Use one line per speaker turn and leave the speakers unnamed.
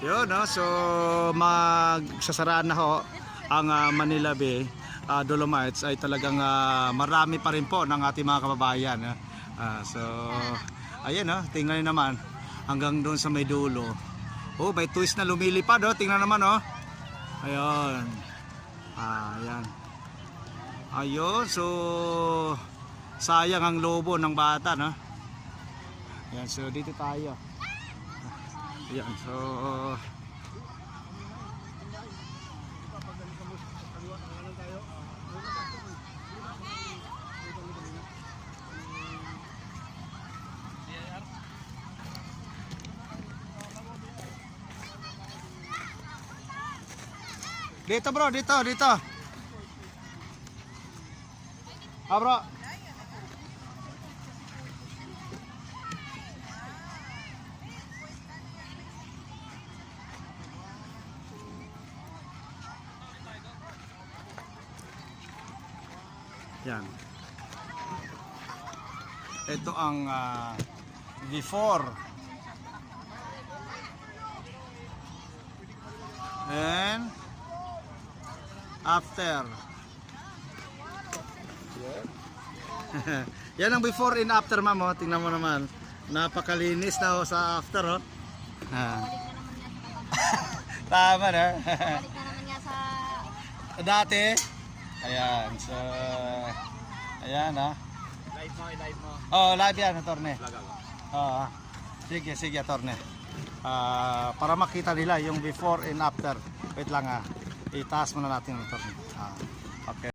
Yun, no? So magsasaraan na ho ang Manila Bay Dolomites ay talagang marami pa rin po ng ating mga kababayan. So ayan, no? Tingnan nyo naman hanggang doon sa may dulo. Oh, may twist na lumilipad, oh. Tingnan naman, oh. Ayun. Ayan. Ayun, so sayang ang lobo ng bata, no? Ayan, so dito tayo. Ayan, so dito bro, dito. Bro. Yan. Ito ang before and after. Yan ang before and after, ma'am, oh. Tingnan mo naman. Napakalinis na, oh, sa after, oh. Tama na.
Balik na naman niya sa
Dati. Ayan, so ayan, ha.
Live mo.
Oh, live yan, Torne.
Vlog ako.
Oo. Sige, Torne. Para makita nila yung before and after. Wait lang, itaas muna natin, Torne. Okay.